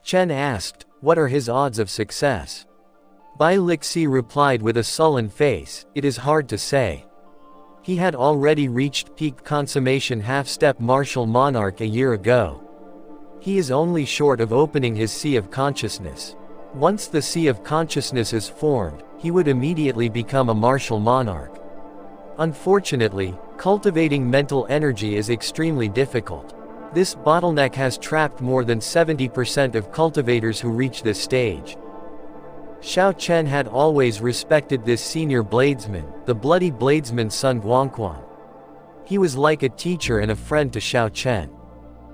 Chen asked, what are his odds of success? Bai Lixi replied with a sullen face, it is hard to say. He had already reached peak consummation half-step martial monarch a year ago. He is only short of opening his sea of consciousness. Once the sea of consciousness is formed, he would immediately become a martial monarch. Unfortunately, cultivating mental energy is extremely difficult. This bottleneck has trapped more than 70% of cultivators who reach this stage. Xiao Chen had always respected this senior bladesman, the bloody bladesman Sun Guangquan. He was like a teacher and a friend to Xiao Chen.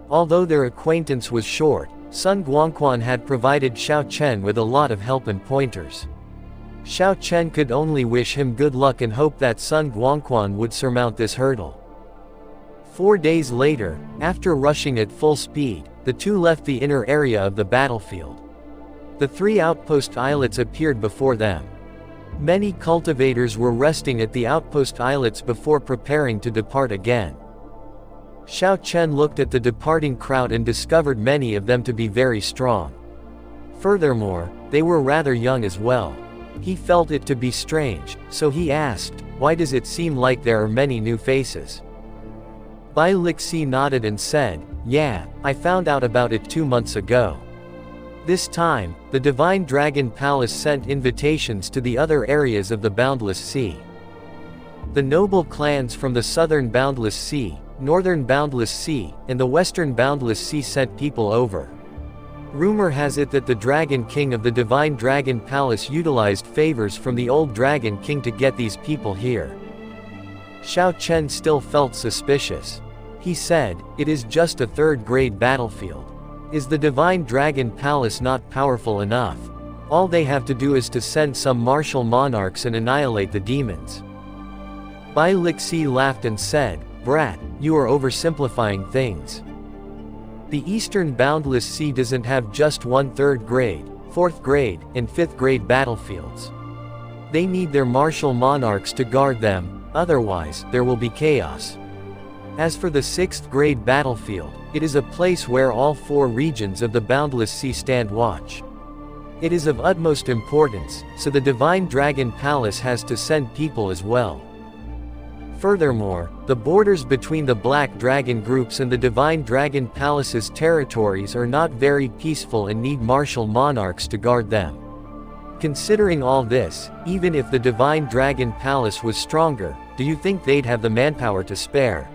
Although their acquaintance was short, Sun Guangquan had provided Xiao Chen with a lot of help and pointers. Xiao Chen could only wish him good luck and hope that Sun Guangquan would surmount this hurdle. 4 days later, after rushing at full speed, the two left the inner area of the battlefield. The 3 outpost islets appeared before them. Many cultivators were resting at the outpost islets before preparing to depart again. Xiao Chen looked at the departing crowd and discovered many of them to be very strong. Furthermore, they were rather young as well. He felt it to be strange, so he asked, why does it seem like there are many new faces? Bai Lixi nodded and said, yeah, I found out about it 2 months ago. This time, the Divine Dragon Palace sent invitations to the other areas of the Boundless Sea. The noble clans from the southern Boundless Sea, northern Boundless Sea, and the western Boundless Sea sent people over. Rumor has it that the Dragon King of the Divine Dragon Palace utilized favors from the old Dragon King to get these people here. Xiao Chen still felt suspicious. He said, it is just a third-grade battlefield. Is the Divine Dragon Palace not powerful enough? All they have to do is to send some martial monarchs and annihilate the demons. Bai Lixi laughed and said, brat, you are oversimplifying things. The Eastern Boundless Sea doesn't have just 1/3 grade, 4th grade, and 5th grade battlefields. They need their martial monarchs to guard them, otherwise, there will be chaos. As for the 6th grade battlefield, it is a place where all 4 regions of the Boundless Sea stand watch. It is of utmost importance, so the Divine Dragon Palace has to send people as well. Furthermore, the borders between the Black Dragon groups and the Divine Dragon Palace's territories are not very peaceful and need martial monarchs to guard them. Considering all this, even if the Divine Dragon Palace was stronger, do you think they'd have the manpower to spare?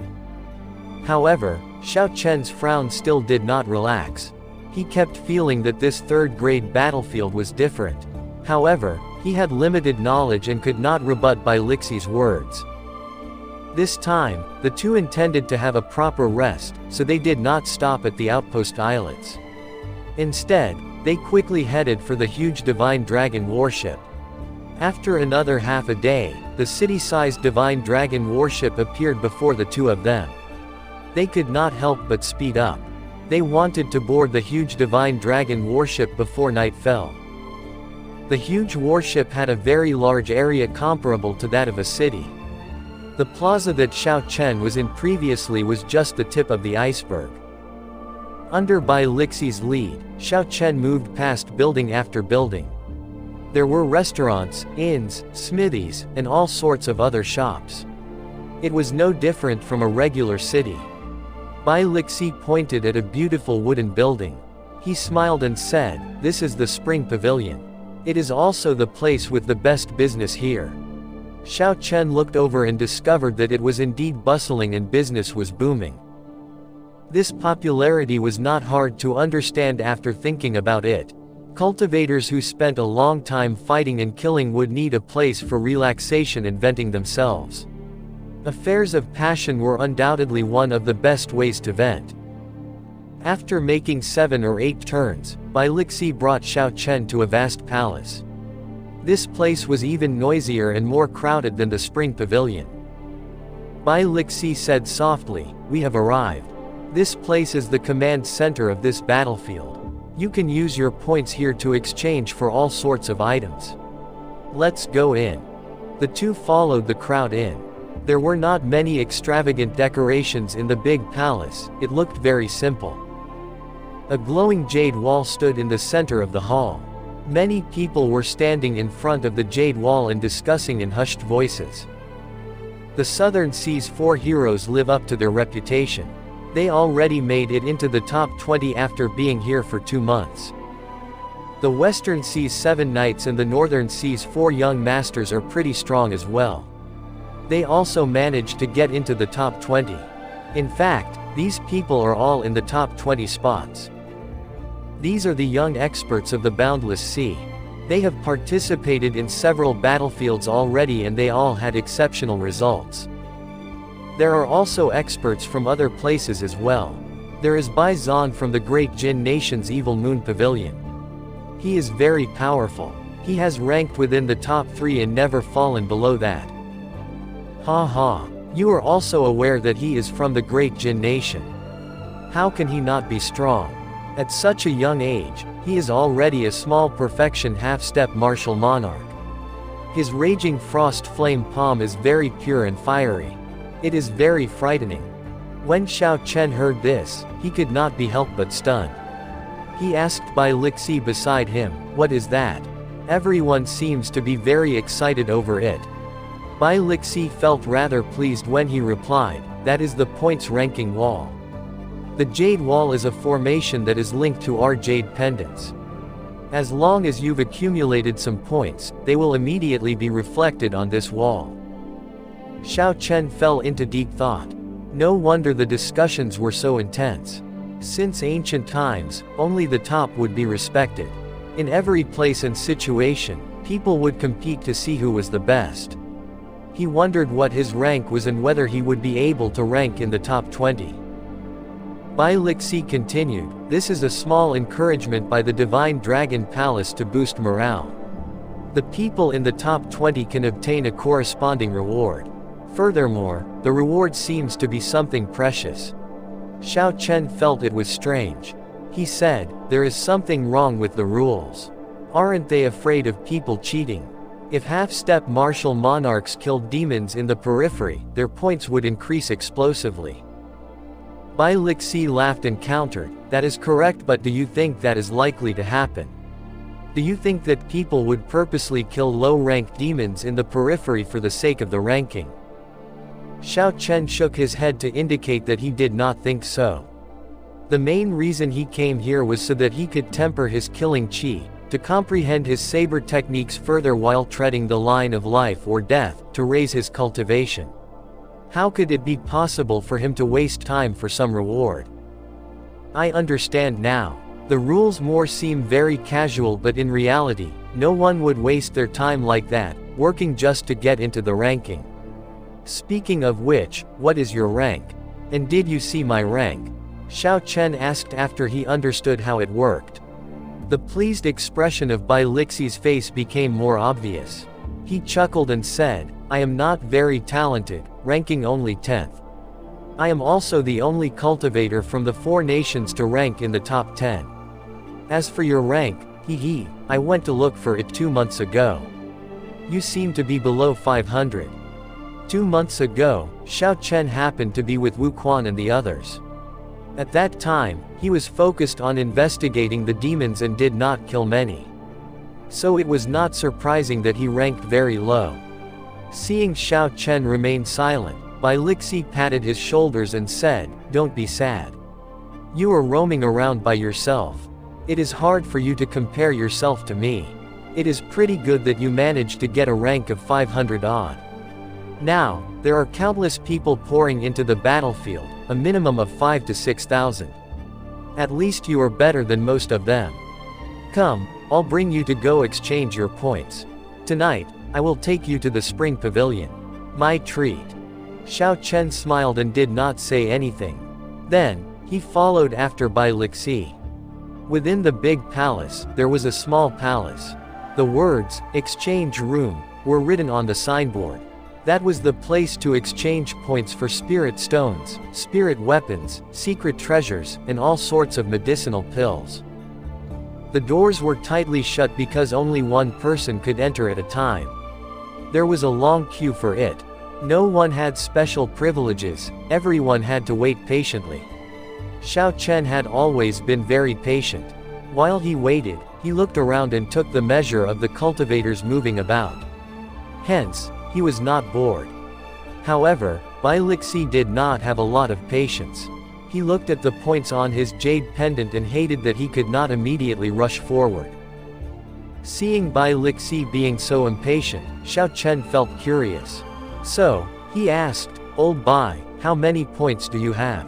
However, Xiao Chen's frown still did not relax. He kept feeling that this third-grade battlefield was different. However, he had limited knowledge and could not rebut Bai Lixi's words. This time, the two intended to have a proper rest, so they did not stop at the outpost islets. Instead, they quickly headed for the huge Divine Dragon warship. After another half a day, the city-sized Divine Dragon warship appeared before the two of them. They could not help but speed up. They wanted to board the huge Divine Dragon warship before night fell. The huge warship had a very large area comparable to that of a city. The plaza that Xiao Chen was in previously was just the tip of the iceberg. Under Bai Lixi's lead, Xiao Chen moved past building after building. There were restaurants, inns, smithies, and all sorts of other shops. It was no different from a regular city. Bai Lixi pointed at a beautiful wooden building. He smiled and said, "This is the Spring Pavilion. It is also the place with the best business here." Xiao Chen looked over and discovered that it was indeed bustling and business was booming. This popularity was not hard to understand after thinking about it. Cultivators who spent a long time fighting and killing would need a place for relaxation and venting themselves. Affairs of passion were undoubtedly one of the best ways to vent. After making 7 or 8 turns, Bai Lixi brought Xiao Chen to a vast palace. This place was even noisier and more crowded than the Spring Pavilion. Bai Lixi said softly, "We have arrived. This place is the command center of this battlefield. You can use your points here to exchange for all sorts of items. Let's go in." The two followed the crowd in. There were not many extravagant decorations in the big palace, it looked very simple. A glowing jade wall stood in the center of the hall. Many people were standing in front of the jade wall and discussing in hushed voices. The Southern Sea's 4 heroes live up to their reputation. They already made it into the top 20 after being here for 2 months. The Western Sea's 7 knights and the Northern Sea's 4 young masters are pretty strong as well. They also managed to get into the top 20. In fact, these people are all in the top 20 spots. These are the young experts of the Boundless Sea. They have participated in several battlefields already and they all had exceptional results. There are also experts from other places as well. There is Bai Zan from the Great Jin Nation's Evil Moon Pavilion. He is very powerful. He has ranked within the top 3 and never fallen below that. Ha ha. You are also aware that he is from the Great Jin Nation. How can he not be strong? At such a young age, he is already a small perfection half-step martial monarch. His raging frost flame palm is very pure and fiery. It is very frightening. When Xiao Chen heard this, he could not be helped but stunned. He asked Bai Lixi beside him, "What is that?" Everyone seems to be very excited over it. Bai Lixi felt rather pleased when he replied, "That is the points ranking wall. The Jade Wall is a formation that is linked to our Jade Pendants. As long as you've accumulated some points, they will immediately be reflected on this wall." Xiao Chen fell into deep thought. No wonder the discussions were so intense. Since ancient times, only the top would be respected. In every place and situation, people would compete to see who was the best. He wondered what his rank was and whether he would be able to rank in the top 20. Bai Lixi continued, "This is a small encouragement by the Divine Dragon Palace to boost morale. The people in the top 20 can obtain a corresponding reward. Furthermore, the reward seems to be something precious." Xiao Chen felt it was strange. He said, "There is something wrong with the rules. Aren't they afraid of people cheating? If half-step martial monarchs killed demons in the periphery, their points would increase explosively." Bai Lixi laughed and countered, "That is correct, but do you think that is likely to happen? Do you think that people would purposely kill low-ranked demons in the periphery for the sake of the ranking?" Xiao Chen shook his head to indicate that he did not think so. The main reason he came here was so that he could temper his killing chi, to comprehend his saber techniques further while treading the line of life or death, to raise his cultivation. How could it be possible for him to waste time for some reward? I understand now. The rules more seem very casual, but in reality, no one would waste their time like that, working just to get into the ranking. Speaking of which, what is your rank? And did you see my rank? Xiao Chen asked after he understood how it worked. The pleased expression of Bai Lixi's face became more obvious. He chuckled and said, "I am not very talented, ranking only 10th. I am also the only cultivator from the 4 nations to rank in the top 10. As for your rank, I went to look for it 2 months ago. You seem to be below 500. 2 months ago, Xiao Chen happened to be with Wu Quan and the others. At that time, he was focused on investigating the demons and did not kill many. So it was not surprising that he ranked very low." Seeing Xiao Chen remain silent, Bai Lixi patted his shoulders and said, "Don't be sad. You are roaming around by yourself. It is hard for you to compare yourself to me. It is pretty good that you managed to get a rank of 500 odd. Now, there are countless people pouring into the battlefield, a minimum of 5 to 6,000. At least you are better than most of them. Come, I'll bring you to go exchange your points. Tonight, I will take you to the Spring Pavilion. My treat." Xiao Chen smiled and did not say anything. Then, he followed after Bai Lixi. Within the big palace, there was a small palace. The words, "Exchange Room," were written on the signboard. That was the place to exchange points for spirit stones, spirit weapons, secret treasures, and all sorts of medicinal pills. The doors were tightly shut because only one person could enter at a time. There was a long queue for it. No one had special privileges, everyone had to wait patiently. Xiao Chen had always been very patient. While he waited, he looked around and took the measure of the cultivators moving about. Hence, he was not bored. However, Bai Lixi did not have a lot of patience. He looked at the points on his jade pendant and hated that he could not immediately rush forward. Seeing Bai Lixi being so impatient, Xiao Chen felt curious. So, he asked, "Old Bai, how many points do you have?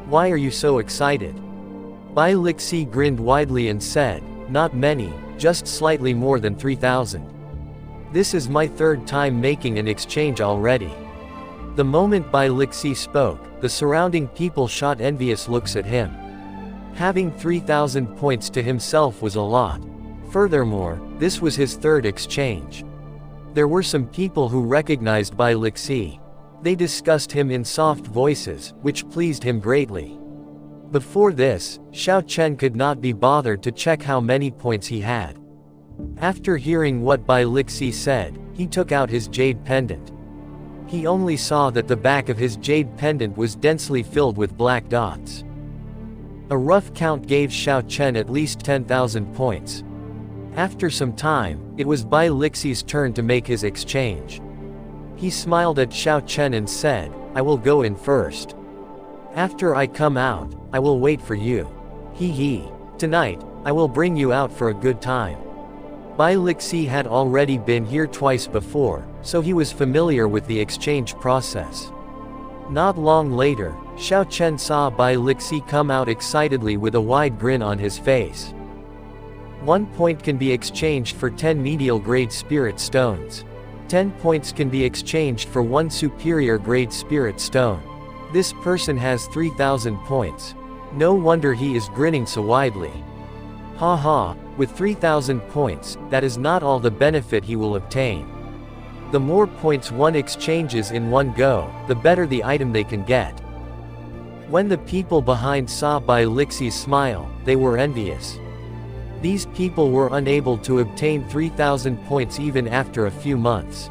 Why are you so excited?" Bai Lixi grinned widely and said, "Not many, just slightly more than 3,000. This is my third time making an exchange already." The moment Bai Lixi spoke, the surrounding people shot envious looks at him. Having 3,000 points to himself was a lot. Furthermore, this was his third exchange. There were some people who recognized Bai Lixi. They discussed him in soft voices, which pleased him greatly. Before this, Xiao Chen could not be bothered to check how many points he had. After hearing what Bai Lixi said, he took out his jade pendant. He only saw that the back of his jade pendant was densely filled with black dots. A rough count gave Xiao Chen at least 10,000 points. After some time, it was Bai Lixi's turn to make his exchange. He smiled at Xiao Chen and said, "I will go in first. After I come out, I will wait for you. Hee. Tonight, I will bring you out for a good time." Bai Lixi had already been here twice before, so he was familiar with the exchange process. Not long later, Xiao Chen saw Bai Lixi come out excitedly with a wide grin on his face. 1 point can be exchanged for 10 medial grade spirit stones. 10 points can be exchanged for 1 superior grade spirit stone. This person has 3,000 points. No wonder he is grinning so widely. Haha, with 3,000 points, that is not all the benefit he will obtain. The more points one exchanges in one go, the better the item they can get. When the people behind saw Bai Lixi's smile, they were envious. These people were unable to obtain 3,000 points even after a few months.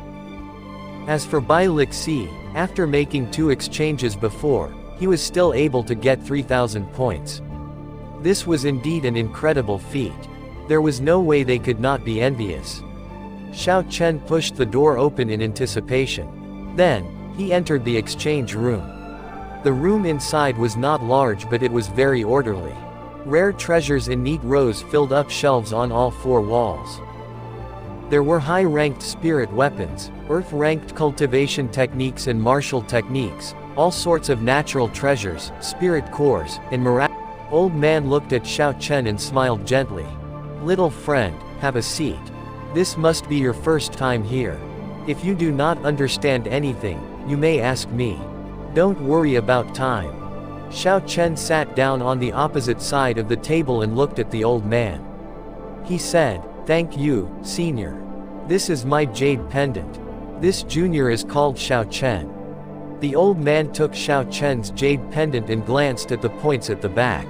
As for Bai Lixi, after making 2 exchanges before, he was still able to get 3,000 points. This was indeed an incredible feat. There was no way they could not be envious. Xiao Chen pushed the door open in anticipation. Then, he entered the exchange room. The room inside was not large, but it was very orderly. Rare treasures in neat rows filled up shelves on all 4 walls. There were high-ranked spirit weapons, earth-ranked cultivation techniques and martial techniques, all sorts of natural treasures, spirit cores, and Old man looked at Xiao Chen and smiled gently. "Little friend, have a seat. This must be your first time here. If you do not understand anything, you may ask me. Don't worry about time." Xiao Chen sat down on the opposite side of the table and looked at the old man. He said, "Thank you, senior. This is my jade pendant. This junior is called Xiao Chen." The old man took Xiao Chen's jade pendant and glanced at the points at the back.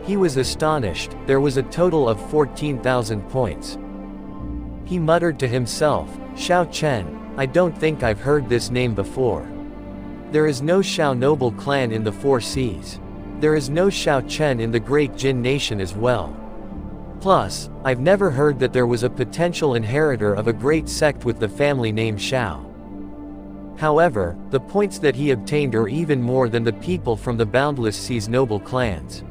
He was astonished. There was a total of 14,000 points. He muttered to himself, "Xiao Chen, I don't think I've heard this name before. There is no Xiao noble clan in the 4 seas. There is no Xiao Chen in the great Jin nation as well. Plus, I've never heard that there was a potential inheritor of a great sect with the family name Xiao." However, the points that he obtained are even more than the people from the Boundless Sea's noble clans.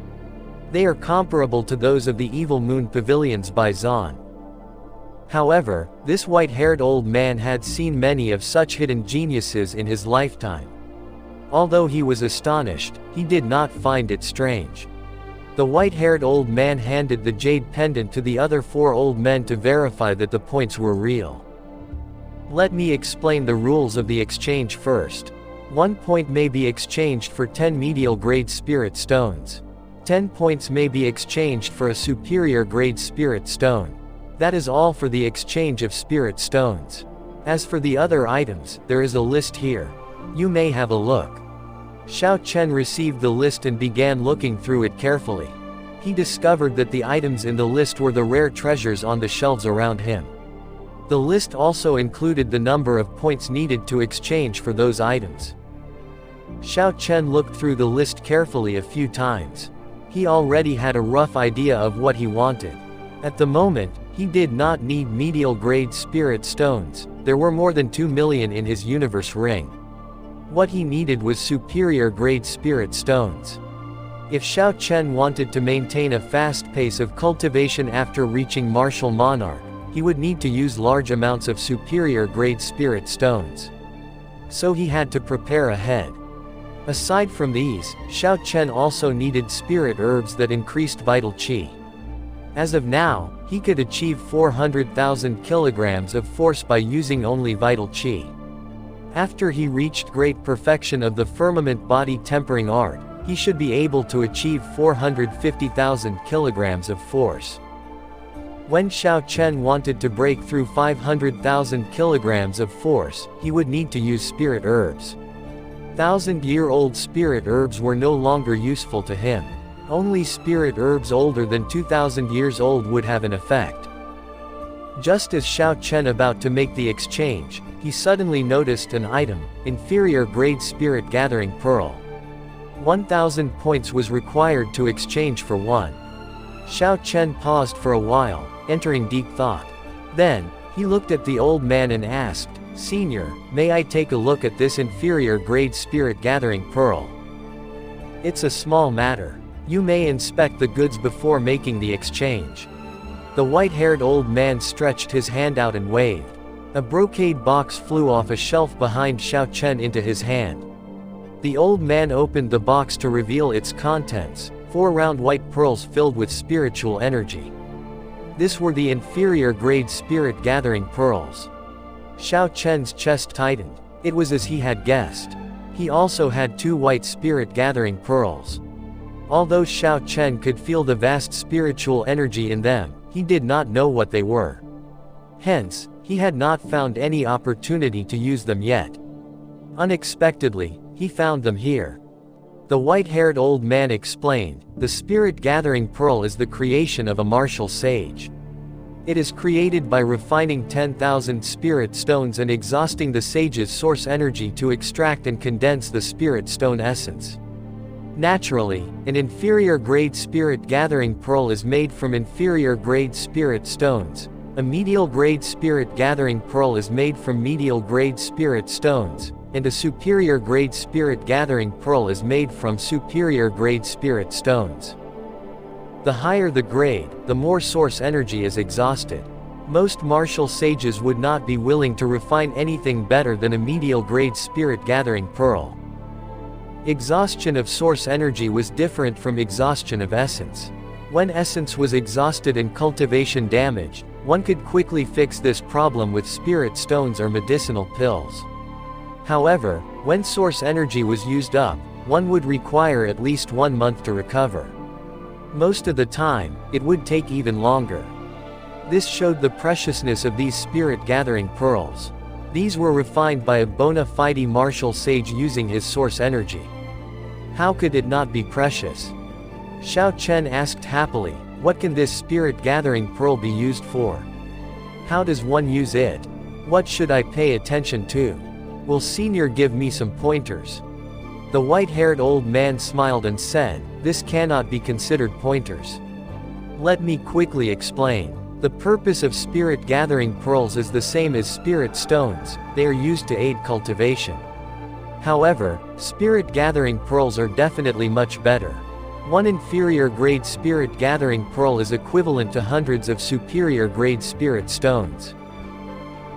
They are comparable to those of the Evil Moon Pavilions by Zan. However, this white-haired old man had seen many of such hidden geniuses in his lifetime. Although he was astonished, he did not find it strange. The white-haired old man handed the jade pendant to the other 4 old men to verify that the points were real. Let me explain the rules of the exchange first. 1 point may be exchanged for 10 medial grade spirit stones. 10 points may be exchanged for a superior grade spirit stone. That is all for the exchange of spirit stones. As for the other items, there is a list here. You may have a look. Xiao Chen received the list and began looking through it carefully. He discovered that the items in the list were the rare treasures on the shelves around him. The list also included the number of points needed to exchange for those items. Xiao Chen looked through the list carefully a few times. He already had a rough idea of what he wanted. At the moment, he did not need medial-grade spirit stones. There were more than 2 million in his universe ring. What he needed was superior-grade spirit stones. If Xiao Chen wanted to maintain a fast pace of cultivation after reaching Martial Monarch, he would need to use large amounts of superior-grade spirit stones. So he had to prepare ahead. Aside from these, Xiao Chen also needed spirit herbs that increased vital qi. As of now, he could achieve 400,000 kilograms of force by using only vital qi. After he reached great perfection of the firmament body tempering art, he should be able to achieve 450,000 kilograms of force. When Xiao Chen wanted to break through 500,000 kilograms of force, he would need to use spirit herbs. 1,000-year-old spirit herbs were no longer useful to him. Only spirit herbs older than 2,000 years old would have an effect. Just as Xiao Chen about to make the exchange, he suddenly noticed an item, inferior grade spirit gathering pearl. 1,000 points was required to exchange for one. Xiao Chen paused for a while, entering deep thought. Then, he looked at the old man and asked, "Senior, may I take a look at this inferior grade spirit gathering pearl?" "It's a small matter. You may inspect the goods before making the exchange." The white-haired old man stretched his hand out and waved. A brocade box flew off a shelf behind Xiao Chen into his hand. The old man opened the box to reveal its contents, 4 round white pearls filled with spiritual energy. This were the inferior grade spirit gathering pearls. Xiao Chen's chest tightened. It was as he had guessed. He also had 2 white spirit gathering pearls. Although Xiao Chen could feel the vast spiritual energy in them, he did not know what they were. Hence, he had not found any opportunity to use them yet. Unexpectedly, he found them here. The white-haired old man explained, "The spirit gathering pearl is the creation of a martial sage. It is created by refining 10,000 spirit stones and exhausting the sage's source energy to extract and condense the spirit stone essence. Naturally, an inferior grade spirit gathering pearl is made from inferior grade spirit stones. A medial grade spirit gathering pearl is made from medial grade spirit stones, and a superior grade spirit gathering pearl is made from superior grade spirit stones. The higher the grade, the more source energy is exhausted. Most martial sages would not be willing to refine anything better than a medial grade spirit gathering pearl. Exhaustion of source energy was different from exhaustion of essence. When essence was exhausted and cultivation damaged, one could quickly fix this problem with spirit stones or medicinal pills. However, when source energy was used up, one would require at least 1 month to recover. Most of the time, it would take even longer. This showed the preciousness of these spirit gathering pearls. These were refined by a bona fide martial sage using his source energy. How could it not be precious? Xiao Chen asked happily, "What can this spirit gathering pearl be used for? How does one use it? What should I pay attention to? Will Senior give me some pointers?" The white-haired old man smiled and said, "This cannot be considered pointers. Let me quickly explain. The purpose of spirit gathering pearls is the same as spirit stones, they are used to aid cultivation. However, spirit gathering pearls are definitely much better. One inferior grade spirit gathering pearl is equivalent to hundreds of superior grade spirit stones.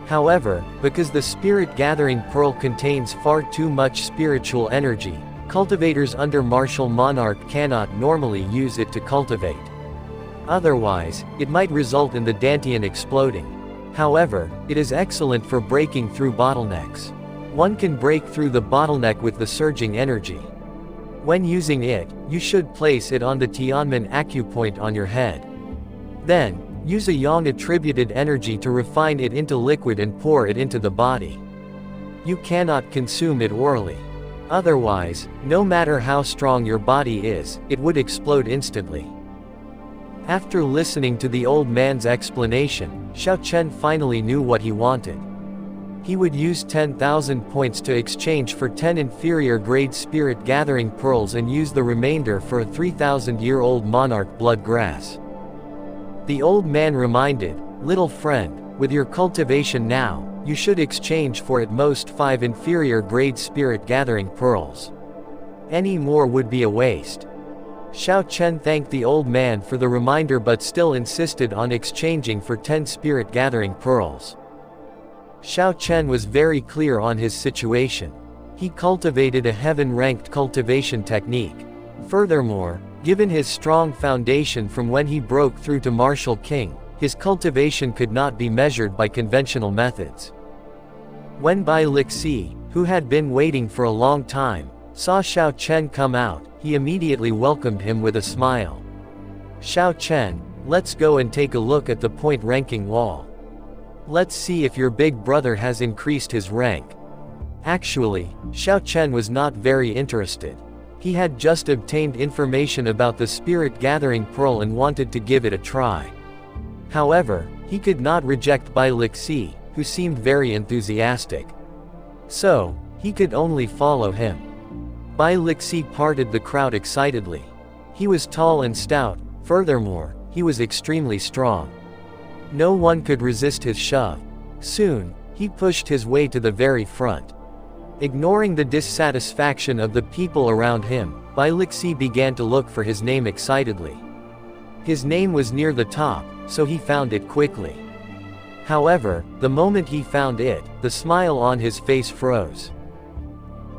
However, because the spirit gathering pearl contains far too much spiritual energy, cultivators under Martial Monarch cannot normally use it to cultivate. Otherwise, it might result in the Dantian exploding. However, it is excellent for breaking through bottlenecks. One can break through the bottleneck with the surging energy. When using it, you should place it on the Tianmen acupoint on your head. Then, use a yang attributed energy to refine it into liquid and pour it into the body. You cannot consume it orally. Otherwise, no matter how strong your body is, it would explode instantly. After listening to the old man's explanation, Xiao Chen finally knew what he wanted. He would use 10,000 points to exchange for 10 inferior grade spirit gathering pearls and use the remainder for a 3,000-year-old monarch blood grass. The old man reminded, "Little friend, with your cultivation now, you should exchange for at most 5 inferior grade spirit gathering pearls. Any more would be a waste." Xiao Chen thanked the old man for the reminder but still insisted on exchanging for 10 spirit gathering pearls. Xiao Chen was very clear on his situation. He cultivated a heaven-ranked cultivation technique. Furthermore, given his strong foundation from when he broke through to Martial King, his cultivation could not be measured by conventional methods. When Bai Lixi, who had been waiting for a long time, saw Xiao Chen come out, he immediately welcomed him with a smile. "Xiao Chen, let's go and take a look at the point ranking wall. Let's see if your big brother has increased his rank." Actually, Xiao Chen was not very interested. He had just obtained information about the spirit gathering pearl and wanted to give it a try. However, he could not reject Bai Lixi, who seemed very enthusiastic. So, he could only follow him. Bai Lixi parted the crowd excitedly. He was tall and stout, furthermore, he was extremely strong. No one could resist his shove. Soon, he pushed his way to the very front. Ignoring the dissatisfaction of the people around him, Bai Lixi began to look for his name excitedly. His name was near the top, so he found it quickly. However, the moment he found it, the smile on his face froze.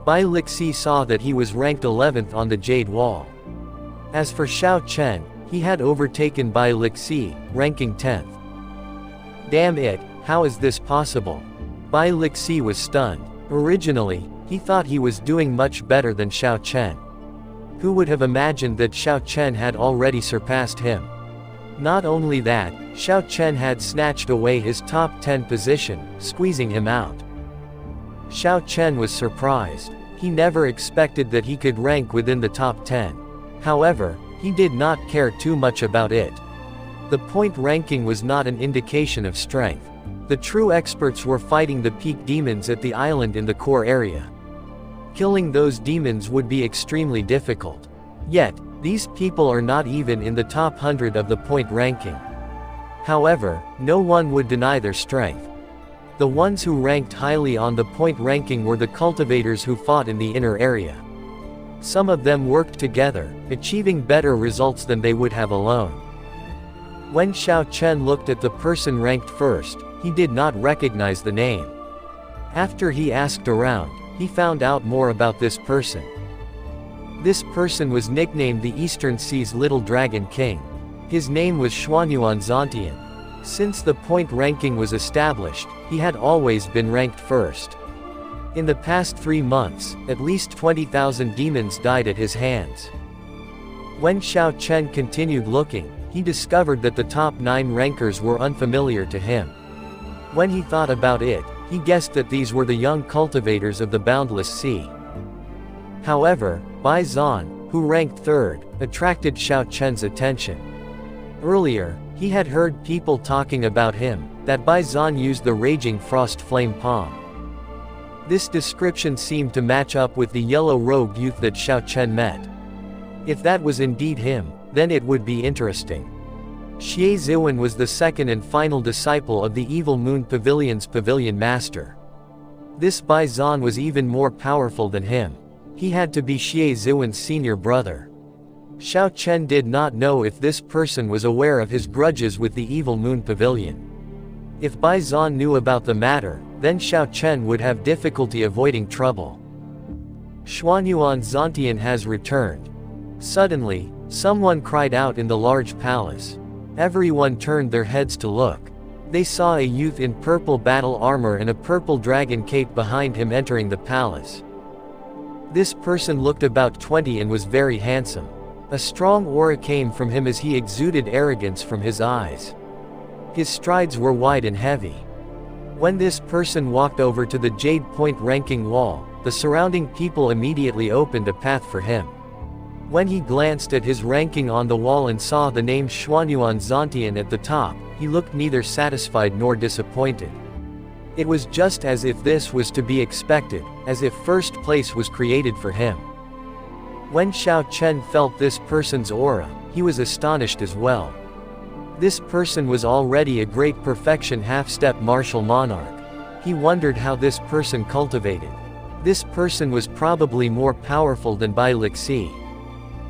Bai Lixi saw that he was ranked 11th on the Jade Wall. As for Xiao Chen, he had overtaken Bai Lixi, ranking 10th. Damn it, how is this possible? Bai Lixi was stunned. Originally, he thought he was doing much better than Xiao Chen. Who would have imagined that Xiao Chen had already surpassed him? Not only that, Xiao Chen had snatched away his top 10 position, squeezing him out. Xiao Chen was surprised. He never expected that he could rank within the top 10. However, he did not care too much about it. The point ranking was not an indication of strength. The true experts were fighting the peak demons at the island in the core area. Killing those demons would be extremely difficult. Yet, these people are not even in the top 100 of the point ranking. However, no one would deny their strength. The ones who ranked highly on the point ranking were the cultivators who fought in the inner area. Some of them worked together, achieving better results than they would have alone. When Xiao Chen looked at the person ranked first, he did not recognize the name. After he asked around, he found out more about this person. This person was nicknamed the Eastern Sea's Little Dragon King. His name was Xuanyuan Zontian. Since the point ranking was established, he had always been ranked first. In the past 3 months, at least 20,000 demons died at his hands. When Xiao Chen continued looking, he discovered that the top 9 rankers were unfamiliar to him. When he thought about it, he guessed that these were the young cultivators of the Boundless Sea. However, Bai Zhan, who ranked 3rd, attracted Xiao Chen's attention. Earlier, he had heard people talking about him, that Bai Zhan used the Raging Frost Flame Palm. This description seemed to match up with the yellow-robed youth that Xiao Chen met. If that was indeed him, then it would be interesting. Xie Ziwen was the second and final disciple of the Evil Moon Pavilion's Pavilion Master. This Bai Zhan was even more powerful than him. He had to be Xie Ziwen's senior brother. Xiao Chen did not know if this person was aware of his grudges with the Evil Moon Pavilion. If Bai Zhan knew about the matter, then Xiao Chen would have difficulty avoiding trouble. Xuanyuan Zontian has returned. Suddenly, someone cried out in the large palace. Everyone turned their heads to look. They saw a youth in purple battle armor and a purple dragon cape behind him entering the palace. This person looked about 20 and was very handsome. A strong aura came from him as he exuded arrogance from his eyes. His strides were wide and heavy. When this person walked over to the Jade Point ranking wall, the surrounding people immediately opened a path for him. When he glanced at his ranking on the wall and saw the name Xuanyuan Zontian at the top, he looked neither satisfied nor disappointed. It was just as if this was to be expected, as if first place was created for him. When Xiao Chen felt this person's aura, he was astonished as well. This person was already a great perfection half-step martial monarch. He wondered how this person cultivated. This person was probably more powerful than Bai Lixi.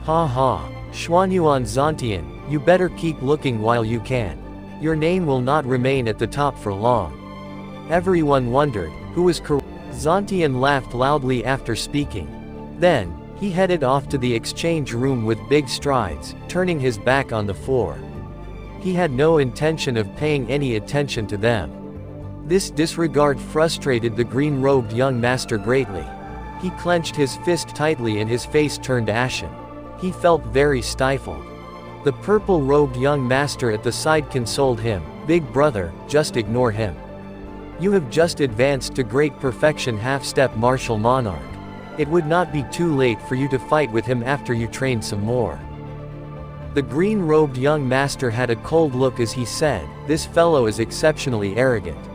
Ha ha. Xuanyuan Zantian, you better keep looking while you can. Your name will not remain at the top for long. Everyone wondered, who was correct? Zantian laughed loudly after speaking. Then, he headed off to the exchange room with big strides, turning his back on the floor. He had no intention of paying any attention to them. This disregard frustrated the green-robed young master greatly. He clenched his fist tightly and his face turned ashen. He felt very stifled. The purple-robed young master at the side consoled him, "Big brother, just ignore him. You have just advanced to great perfection half-step martial monarch. It would not be too late for you to fight with him after you train some more." The green-robed young master had a cold look as he said, "This fellow is exceptionally arrogant.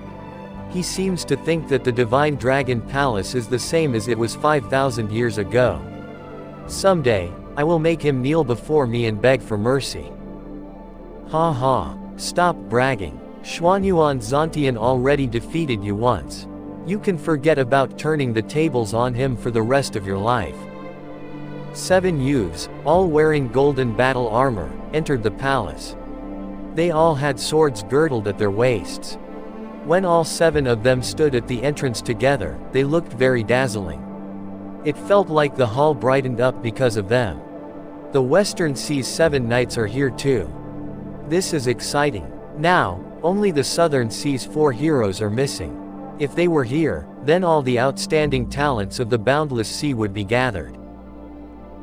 He seems to think that the Divine Dragon Palace is the same as it was 5,000 years ago. Someday, I will make him kneel before me and beg for mercy." Ha ha. Stop bragging. Xuanyuan Zantian already defeated you once. You can forget about turning the tables on him for the rest of your life. 7 youths, all wearing golden battle armor, entered the palace. They all had swords girdled at their waists. When all 7 of them stood at the entrance together, they looked very dazzling. It felt like the hall brightened up because of them. The Western Sea's 7 knights are here too. This is exciting. Now, only the Southern Sea's 4 heroes are missing. If they were here, then all the outstanding talents of the Boundless Sea would be gathered.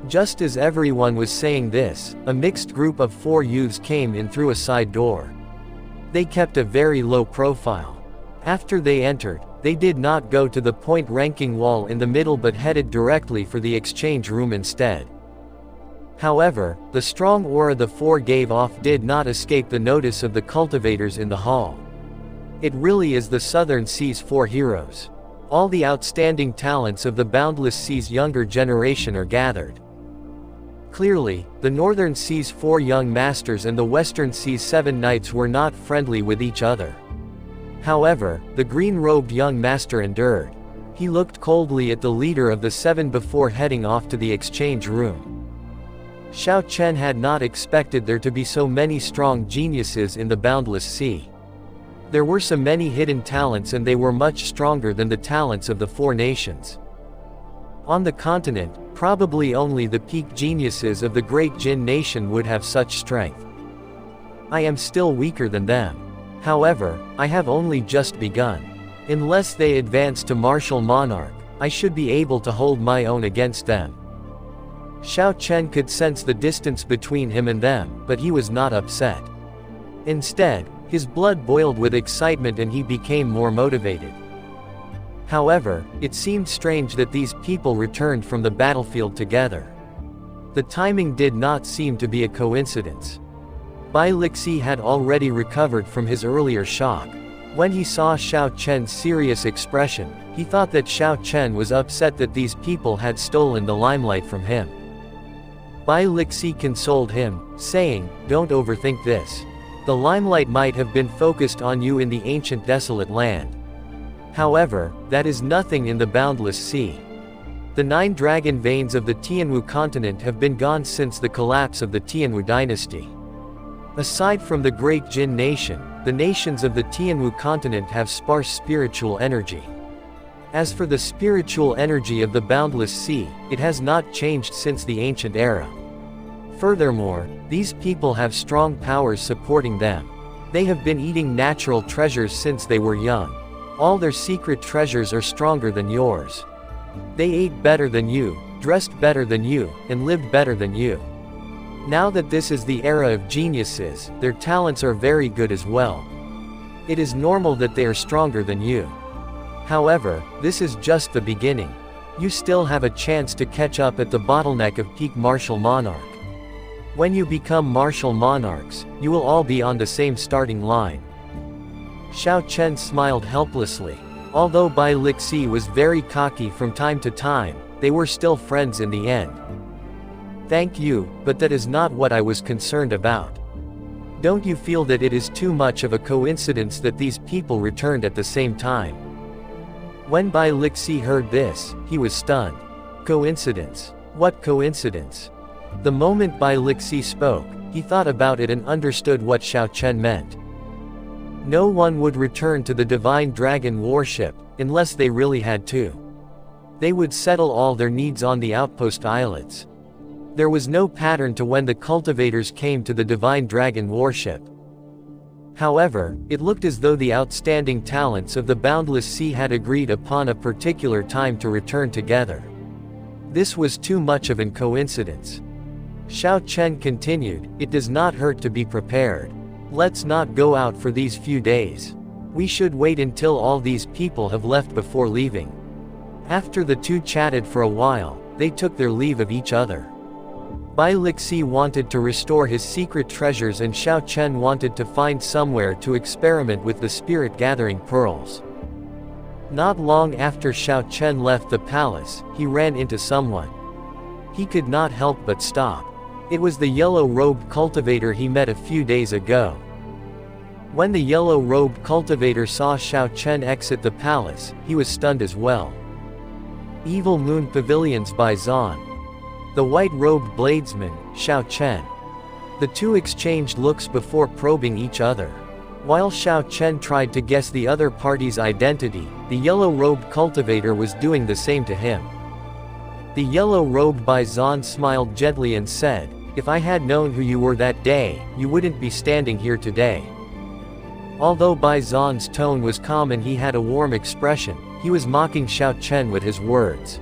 Just as everyone was saying this, a mixed group of 4 youths came in through a side door. They kept a very low profile. After they entered, they did not go to the point-ranking wall in the middle but headed directly for the exchange room instead. However, the strong aura the 4 gave off did not escape the notice of the cultivators in the hall. It really is the Southern Sea's 4 heroes. All the outstanding talents of the Boundless Sea's younger generation are gathered. Clearly, the Northern Sea's 4 young masters and the Western Sea's 7 knights were not friendly with each other. However, the green-robed young master endured. He looked coldly at the leader of the 7 before heading off to the exchange room. Xiao Chen had not expected there to be so many strong geniuses in the Boundless Sea. There were so many hidden talents and they were much stronger than the talents of the 4 nations. On the continent, probably only the peak geniuses of the Great Jin Nation would have such strength. I am still weaker than them. However, I have only just begun. Unless they advance to martial monarch, I should be able to hold my own against them. Xiao Chen could sense the distance between him and them, but he was not upset. Instead, his blood boiled with excitement and he became more motivated. However, it seemed strange that these people returned from the battlefield together. The timing did not seem to be a coincidence. Bai Lixi had already recovered from his earlier shock. When he saw Xiao Chen's serious expression, he thought that Xiao Chen was upset that these people had stolen the limelight from him. Bai Lixi consoled him, saying, "Don't overthink this. The limelight might have been focused on you in the ancient desolate land. However, that is nothing in the Boundless Sea. The 9 dragon veins of the Tianwu continent have been gone since the collapse of the Tianwu dynasty. Aside from the Great Jin Nation, the nations of the Tianwu continent have sparse spiritual energy. As for the spiritual energy of the Boundless Sea, it has not changed since the ancient era. Furthermore, these people have strong powers supporting them. They have been eating natural treasures since they were young. All their secret treasures are stronger than yours. They ate better than you, dressed better than you, and lived better than you. Now that this is the era of geniuses, their talents are very good as well. It is normal that they are stronger than you. However, this is just the beginning. You still have a chance to catch up at the bottleneck of peak martial monarch. When you become martial monarchs, you will all be on the same starting line." Xiao Chen smiled helplessly. Although Bai Lixi was very cocky from time to time, they were still friends in the end. Thank you, but that is not what I was concerned about. Don't you feel that it is too much of a coincidence that these people returned at the same time? When Bai Lixi heard this, he was stunned. Coincidence? What coincidence? The moment Bai Lixi spoke, he thought about it and understood what Xiao Chen meant. No one would return to the Divine Dragon warship, unless they really had to. They would settle all their needs on the outpost islets. There was no pattern to when the cultivators came to the Divine Dragon warship. However, it looked as though the outstanding talents of the Boundless Sea had agreed upon a particular time to return together. This was too much of an coincidence. Xiao Chen continued, "It does not hurt to be prepared. Let's not go out for these few days. We should wait until all these people have left before leaving." After the two chatted for a while, they took their leave of each other. Bai Lixi wanted to restore his secret treasures and Xiao Chen wanted to find somewhere to experiment with the spirit-gathering pearls. Not long after Xiao Chen left the palace, he ran into someone. He could not help but stop. It was the yellow-robed cultivator he met a few days ago. When the yellow-robed cultivator saw Xiao Chen exit the palace, he was stunned as well. Evil Moon Pavilions by Zan. The white-robed bladesman, Xiao Chen. The two exchanged looks before probing each other. While Xiao Chen tried to guess the other party's identity, the yellow-robed cultivator was doing the same to him. The yellow-robed Bai Zan smiled gently and said, "If I had known who you were that day, you wouldn't be standing here today." Although Bai Zan's tone was calm and he had a warm expression, he was mocking Xiao Chen with his words.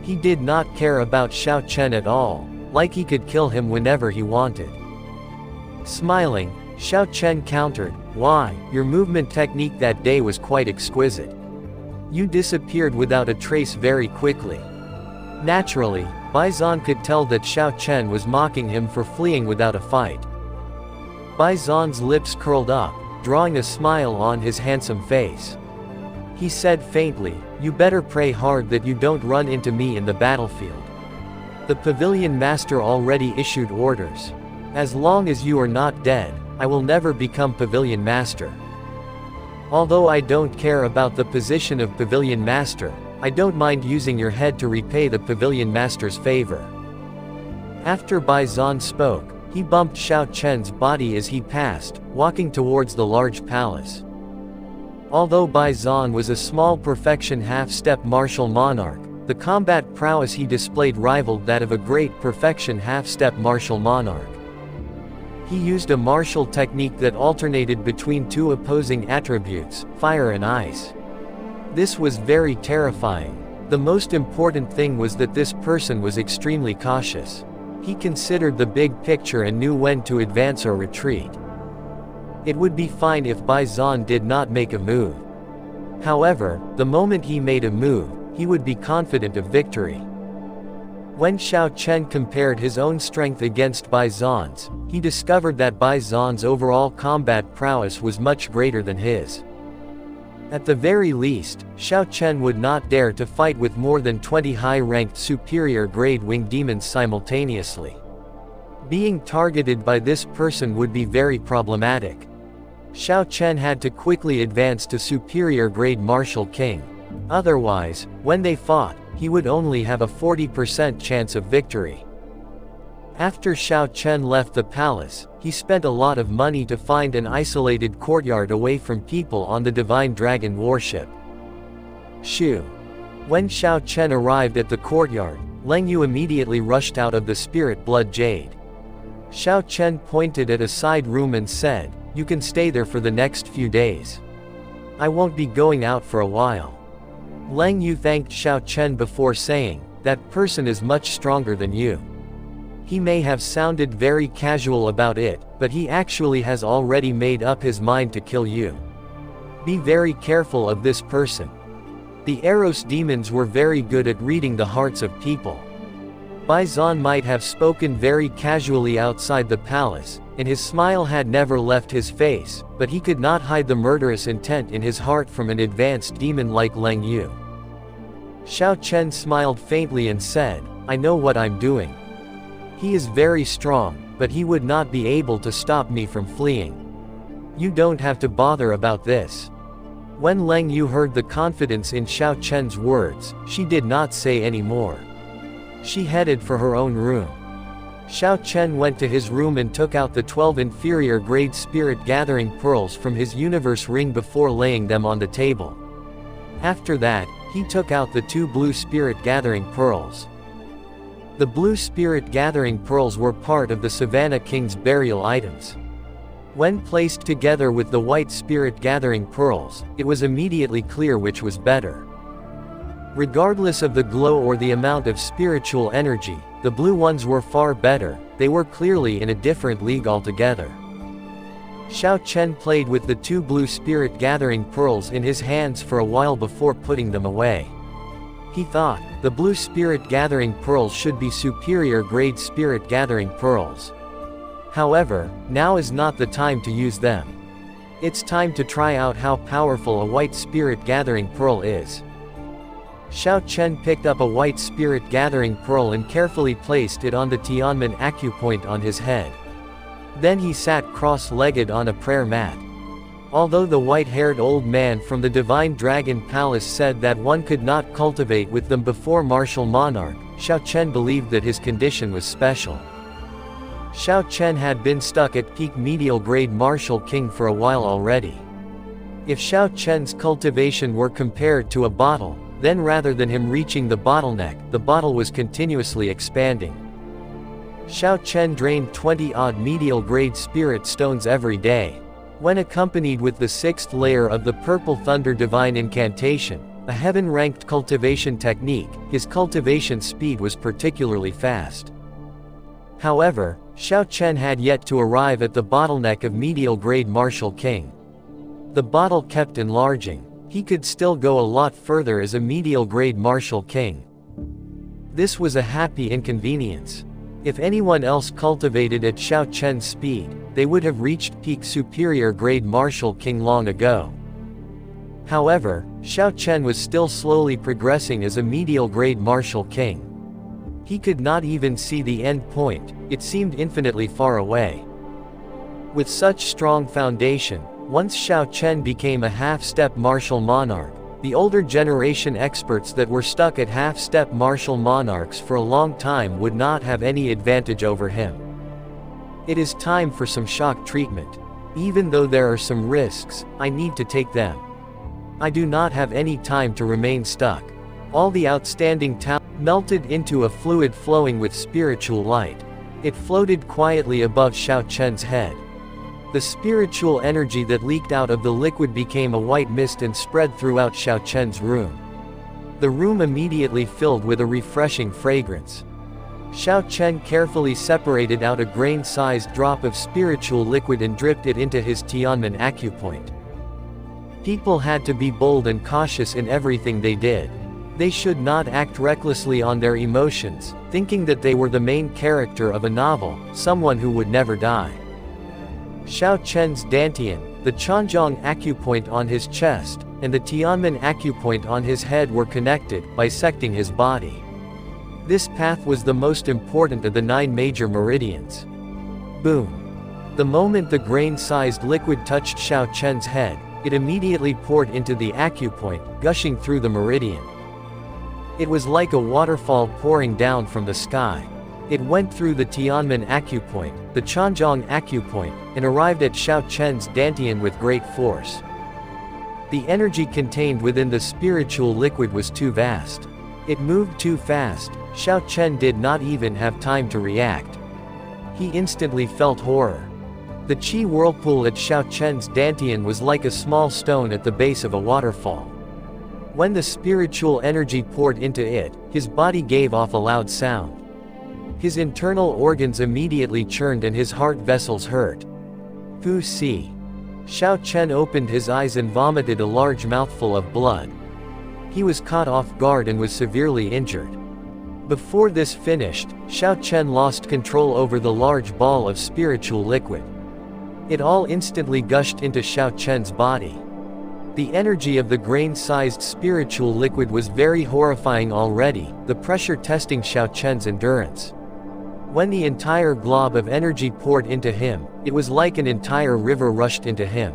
He did not care about Xiao Chen at all, like he could kill him whenever he wanted. Smiling, Xiao Chen countered, "Why, your movement technique that day was quite exquisite. You disappeared without a trace very quickly." Naturally, Bai Zan could tell that Xiao Chen was mocking him for fleeing without a fight. Bai Zan's lips curled up, drawing a smile on his handsome face. He said faintly, "You better pray hard that you don't run into me in the battlefield. The pavilion master already issued orders. As long as you are not dead, I will never become pavilion master. Although I don't care about the position of pavilion master, I don't mind using your head to repay the pavilion master's favor." After Bai Zan spoke, he bumped Xiao Chen's body as he passed, walking towards the large palace. Although Bai Zan was a small perfection half-step martial monarch, the combat prowess he displayed rivaled that of a great perfection half-step martial monarch. He used a martial technique that alternated between two opposing attributes, fire and ice. This was very terrifying. The most important thing was that this person was extremely cautious. He considered the big picture and knew when to advance or retreat. It would be fine if Bai Zan did not make a move. However, the moment he made a move, he would be confident of victory. When Xiao Chen compared his own strength against Bai Zan's, he discovered that Bai Zan's overall combat prowess was much greater than his. At the very least, Xiao Chen would not dare to fight with more than 20 high-ranked superior-grade winged demons simultaneously. Being targeted by this person would be very problematic. Xiao Chen had to quickly advance to superior-grade Martial King. Otherwise, when they fought, he would only have a 40% chance of victory. After Xiao Chen left the palace, he spent a lot of money to find an isolated courtyard away from people on the Divine Dragon warship. Shoo. When Xiao Chen arrived at the courtyard, Leng Yu immediately rushed out of the Spirit Blood Jade. Xiao Chen pointed at a side room and said, "You can stay there for the next few days. I won't be going out for a while." Leng Yu thanked Xiao Chen before saying, "That person is much stronger than you." He may have sounded very casual about it, but he actually has already made up his mind to kill you. Be very careful of this person. The Eros demons were very good at reading the hearts of people. Bai Zan might have spoken very casually outside the palace, and his smile had never left his face, but he could not hide the murderous intent in his heart from an advanced demon like Leng Yu. Xiao Chen smiled faintly and said, "I know what I'm doing. He is very strong, but he would not be able to stop me from fleeing. You don't have to bother about this." When Leng Yu heard the confidence in Xiao Chen's words, she did not say any more. She headed for her own room. Xiao Chen went to his room and took out the 12 inferior grade spirit gathering pearls from his universe ring before laying them on the table. After that, he took out the 2 blue spirit gathering pearls. The blue spirit gathering pearls were part of the Savannah King's burial items. When placed together with the white spirit gathering pearls, it was immediately clear which was better. Regardless of the glow or the amount of spiritual energy, the blue ones were far better. They were clearly in a different league altogether. Xiao Chen played with the 2 blue spirit gathering pearls in his hands for a while before putting them away. He thought, the blue spirit gathering pearls should be superior grade spirit gathering pearls. However, now is not the time to use them. It's time to try out how powerful a white spirit gathering pearl is. Xiao Chen picked up a white spirit gathering pearl and carefully placed it on the Tianmen acupoint on his head. Then he sat cross-legged on a prayer mat. Although the white-haired old man from the Divine Dragon Palace said that one could not cultivate with them before martial monarch, Xiao Chen believed that his condition was special. Xiao Chen had been stuck at peak medial grade martial king for a while already. If Xiao Chen's cultivation were compared to a bottle, then rather than him reaching the bottleneck, the bottle was continuously expanding. Xiao Chen drained 20-odd medial grade spirit stones every day. When accompanied with the 6th layer of the Purple Thunder Divine Incantation, a heaven-ranked cultivation technique, his cultivation speed was particularly fast. However, Xiao Chen had yet to arrive at the bottleneck of medial grade martial king. The bottle kept enlarging. He could still go a lot further as a medial grade martial king. This was a happy inconvenience. If anyone else cultivated at Xiao Chen's speed, they would have reached peak superior grade martial king long ago. However, Xiao Chen was still slowly progressing as a medial grade martial king. He could not even see the end point, it seemed infinitely far away. With such strong foundation, once Xiao Chen became a half-step martial monarch, the older generation experts that were stuck at half-step martial monarchs for a long time would not have any advantage over him. It is time for some shock treatment. Even though there are some risks, I need to take them. I do not have any time to remain stuck. All the outstanding talent melted into a fluid flowing with spiritual light. It floated quietly above Xiao Chen's head. The spiritual energy that leaked out of the liquid became a white mist and spread throughout Xiao Chen's room. The room immediately filled with a refreshing fragrance. Xiao Chen carefully separated out a grain-sized drop of spiritual liquid and dripped it into his Tianmen acupoint. People had to be bold and cautious in everything they did. They should not act recklessly on their emotions, thinking that they were the main character of a novel, someone who would never die. Xiao Chen's dantian, the Changjiang acupoint on his chest, and the Tianmen acupoint on his head were connected, bisecting his body. This path was the most important of the 9 major meridians. Boom! The moment the grain-sized liquid touched Xiao Chen's head, it immediately poured into the acupoint, gushing through the meridian. It was like a waterfall pouring down from the sky. It went through the Tianmen acupoint, the Changjiang acupoint, and arrived at Xiao Chen's dantian with great force. The energy contained within the spiritual liquid was too vast. It moved too fast. Xiao Chen did not even have time to react. He instantly felt horror. The qi whirlpool at Xiao Chen's dantian was like a small stone at the base of a waterfall. When the spiritual energy poured into it, his body gave off a loud sound. His internal organs immediately churned and his heart vessels hurt. Fu Si. Xiao Chen opened his eyes and vomited a large mouthful of blood. He was caught off guard and was severely injured. Before this finished, Xiao Chen lost control over the large ball of spiritual liquid. It all instantly gushed into Xiao Chen's body. The energy of the grain-sized spiritual liquid was very horrifying already, the pressure testing Xiao Chen's endurance. When the entire glob of energy poured into him, it was like an entire river rushed into him.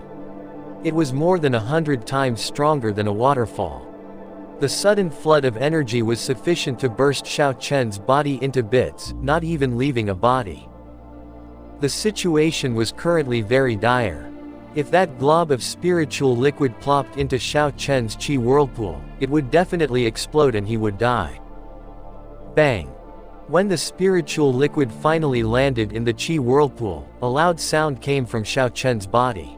It was more than 100 times stronger than a waterfall. The sudden flood of energy was sufficient to burst Xiao Chen's body into bits, not even leaving a body. The situation was currently very dire. If that glob of spiritual liquid plopped into Xiao Chen's chi whirlpool, it would definitely explode and he would die. Bang! When the spiritual liquid finally landed in the chi whirlpool, a loud sound came from Xiao Chen's body.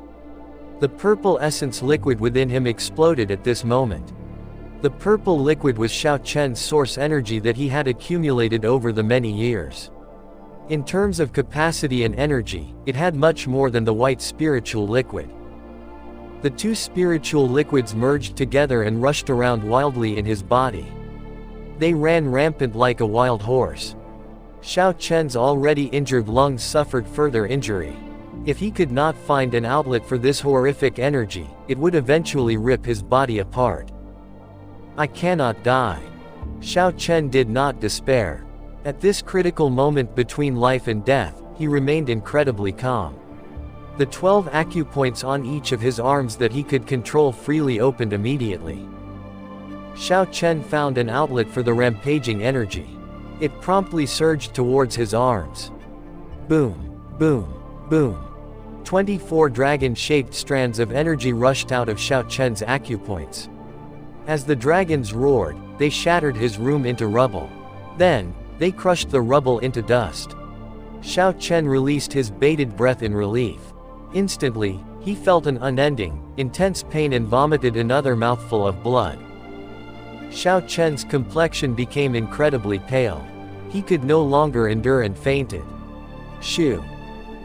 The purple essence liquid within him exploded at this moment. The purple liquid was Xiao Chen's source energy that he had accumulated over the many years. In terms of capacity and energy, it had much more than the white spiritual liquid. The two spiritual liquids merged together and rushed around wildly in his body. They ran rampant like a wild horse. Xiao Chen's already injured lungs suffered further injury. If he could not find an outlet for this horrific energy, it would eventually rip his body apart. I cannot die. Xiao Chen did not despair. At this critical moment between life and death, he remained incredibly calm. The 12 acupoints on each of his arms that he could control freely opened immediately. Xiao Chen found an outlet for the rampaging energy. It promptly surged towards his arms. Boom, boom, boom. 24 dragon-shaped strands of energy rushed out of Xiao Chen's acupoints. As the dragons roared, they shattered his room into rubble. Then, they crushed the rubble into dust. Xiao Chen released his bated breath in relief. Instantly, he felt an unending, intense pain and vomited another mouthful of blood. Xiao Chen's complexion became incredibly pale. He could no longer endure and fainted. Shoo!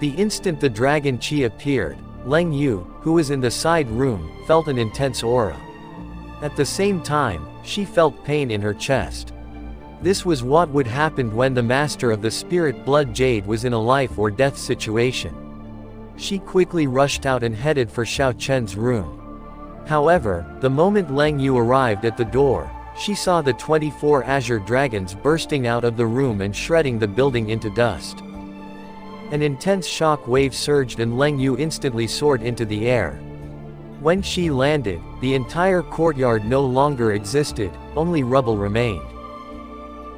The instant the dragon Qi appeared, Leng Yu, who was in the side room, felt an intense aura. At the same time, she felt pain in her chest. This was what would happen when the master of the spirit blood jade was in a life or death situation. She quickly rushed out and headed for Xiao Chen's room. However, the moment Leng Yu arrived at the door, she saw the 24 azure dragons bursting out of the room and shredding the building into dust. An intense shock wave surged and Leng Yu instantly soared into the air. When she landed, the entire courtyard no longer existed, only rubble remained.